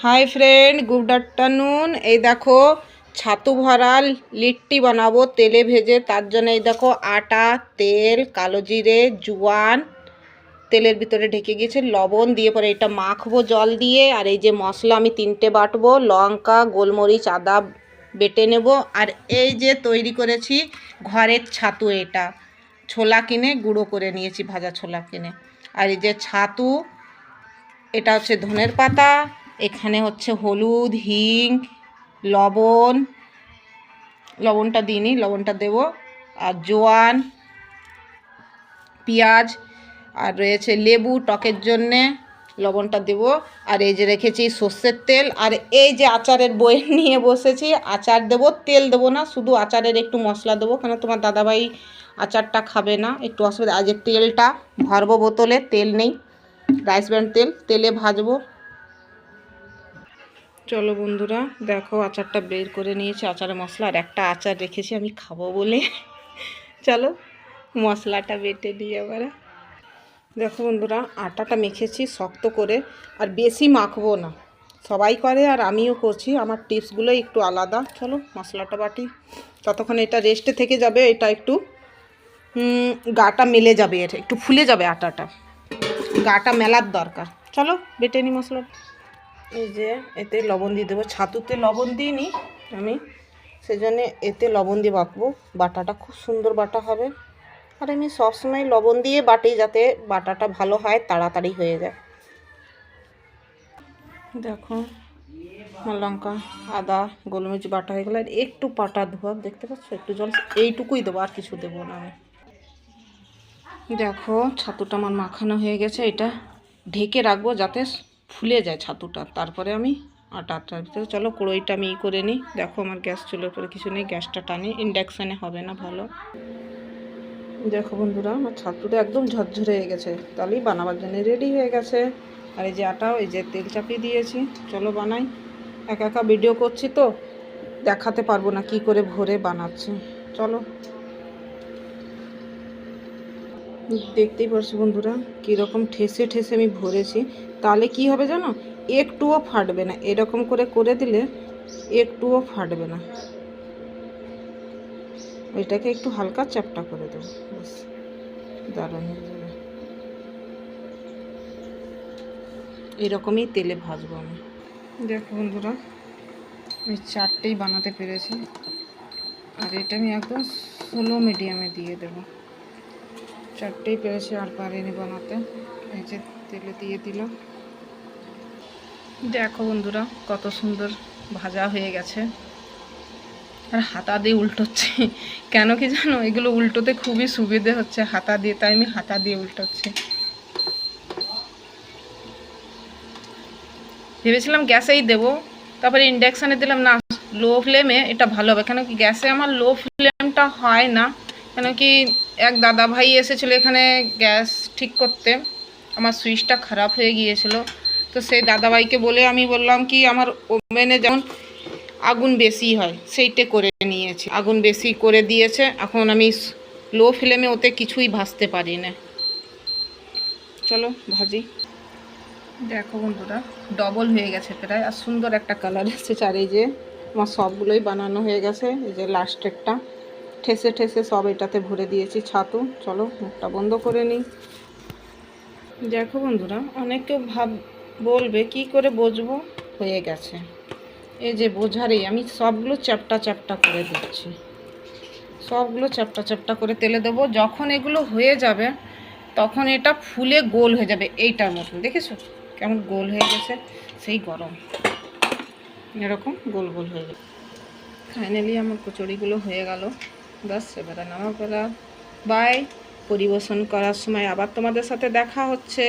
Hi friend, good afternoon. এই দেখো ছাতু ভরা লিট্টি বানাবো তেলে ভেজে। তার জন্য এই দেখো আটা, তেল, কালো জিরে, জোয়ান তেলের ভিতরে ঢেকে গেছে, লবণ দিয়ে পরে এটা মাখবো জল দিয়ে। আর এই যে মশলা আমি 3টে বাটবো, লঙ্কা, গোলমরিচ, আদা বেটে নেব। আর এই যে তৈরি করেছি ঘরের ছাতু, এটা ছোলা কিনে গুঁড়ো করে নিয়েছি, ভাজা ছোলা কিনে। আর এই যে ছাতু, এটা হচ্ছে ধনের পাতা, এখানে হচ্ছে হলুদ, হিং, লবণটা দিইনি, লবণটা দেব। আর জোয়ান, পেঁয়াজ, আর রয়েছে লেবু টকের জন্যে, লবণটা দেব। আর এই যে রেখেছি সর্ষের তেল। আর এই যে আচারের বয়েম নিয়ে বসেছি, আচার দেবো, তেল দেবো না, শুধু আচারের একটু মশলা দেবো, কেন তোমার দাদাভাই আচারটা খাবে না, একটু অসুবিধা। আজ তেলটা ভরবো বোতলে, তেল নেই, রাইস ব্র্যান্ড তেলে ভাজবো। চলো বন্ধুরা, দেখো আচারটা বের করে নিয়েছি, আচারের মশলা। আর একটা আচার রেখেছি আমি খাবো বলে। চলো মশলাটা বেটে নিই আবার। দেখো বন্ধুরা, আটাটা মেখেছি শক্ত করে, আর বেশি মাখবো না, সবাই করে আর আমিও করছি, আমার টিপসগুলো একটু আলাদা। চলো মশলাটা বাটি, ততক্ষণ এটা রেস্টে থেকে যাবে, এটা একটু গাটা মেলে যাবে, এর একটু ফুলে যাবে আটাটা, গাটা মেলার দরকার। চলো বেটে নিই মশলাটা। এই যে এতে লবণ দিয়ে দেবো, ছাতুতে লবণ দিইনি আমি, সেজন্য এতে লবণ দিয়ে বাটবো, বাটাটা খুব সুন্দর বাটা হবে। আর আমি সবসময় লবণ দিয়ে বাটি, যাতে বাটাটা ভালো হয়, তাড়াতাড়ি হয়ে যায়। দেখো লঙ্কা, আদা, গোলমরিচ বাটা হয়ে গেলো। আর একটু পাটা ধোয়া, দেখতে পাচ্ছ, একটু জল, এইটুকুই দেবো, আর কিছু দেবো না আমি। দেখো ছাতুটা আমার মাখানো হয়ে গেছে, এটা ঢেকে রাখবো যাতে ফুলে যায় ছাতুটা, তারপরে আমি আটাটার ভিতরে। চলো কড়াইটা আমি করে নিই। দেখো আমার গ্যাস চুলোর উপরে কিছু নেই, গ্যাসটা টানি, ইন্ডাকশানে হবে না ভালো। দেখো বন্ধুরা, আমার ছাতুটা একদম ঝরঝরে হয়ে গেছে, তাহলেই বানাবার জন্য রেডি হয়ে গেছে। আর এই যে আটাও, এই যে তেল চাপিয়ে দিয়েছি। চলো বানাই, একা একা ভিডিও করছি তো দেখাতে পারবো না কি করে ভরে বানাচ্ছি। চলো, দেখতেই পারছি বন্ধুরা কীরকম ঠেসে ঠেসে আমি ভরেছি, তাহলে কি হবে জানো, একটুও ফাটবে না। এরকম করে করে দিলে একটুও ফাটবে না। ওইটাকে একটু হালকা চ্যাপটা করে দেবো, বাস, দারুণ হয়ে যাবে। এরকমই তেলে ভাজবো আমি। দেখো বন্ধুরা, আমি 4টেই বানাতে পেরেছি। আর এটা আমি একদম স্লো মিডিয়ামে দিয়ে দেবো। 4টেই পেরেছি, আর পারিনি বানাতে। এই যে তেলে দিয়ে দিলাম। দেখো বন্ধুরা, কত সুন্দর ভাজা হয়ে গেছে। আর হাতা দিয়ে উল্টোচ্ছি, কেন কি জানো, এগুলো উল্টোতে খুবই সুবিধে হচ্ছে হাতা দিয়ে, তাই আমি হাতা দিয়ে উল্টোচ্ছি। ভেবেছিলাম গ্যাসেই দেবো, তারপরে ইন্ডাকশানে দিলাম, না লো ফ্লেমে এটা ভালো হবে। কেন কি গ্যাসে আমার লো ফ্লেমটা হয় না, কেন কি এক দাদা ভাই এসেছিলো এখানে গ্যাস ঠিক করতে, আমার সুইচটা খারাপ হয়ে গিয়েছিল। তো সেই দাদাভাইকে বলে আমি বললাম কি আমার ওভেনে যেমন আগুন বেশি হয় সেইটা করে নিয়েছি, আগুন বেশি করে দিয়েছে। এখন আমি লো ফ্লেমে ওতে কিছুই ভাজতে পারি না। চলো ভাজি। দেখো বন্ধুরা, ডবল হয়ে গেছে প্রায়, আর সুন্দর একটা কালার এসেছে। আর এই যে আমার সবগুলোই বানানো হয়ে গেছে, এই যে লাস্টেরটা ঠেসে ঠেসে সব এটাতে ভরে দিয়েছি ছাতু। চলো মুখটা বন্ধ করে নিই। দেখো বন্ধুরা, অনেকে বলবে কি করে বুঝবো হয়ে গেছে, এই যে বোঝারই আমি সবগুলো চ্যাপটা চ্যাপটা করে দিচ্ছি, সবগুলো চ্যাপটা চ্যাপটা করে তেলে দেবো। যখন এগুলো হয়ে যাবে তখন এটা ফুলে গোল হয়ে যাবে, এইটার মতন। দেখেছো কেমন গোল হয়ে গেছে, সেই গরম এরকম গোল গোল হয়ে যাবে। ফাইনালি আমার কচুরিগুলো হয়ে গেল, বাস এবারে নামা করা। বাই, পরিবেশন করার সময় আবার তোমাদের সাথে দেখা হচ্ছে।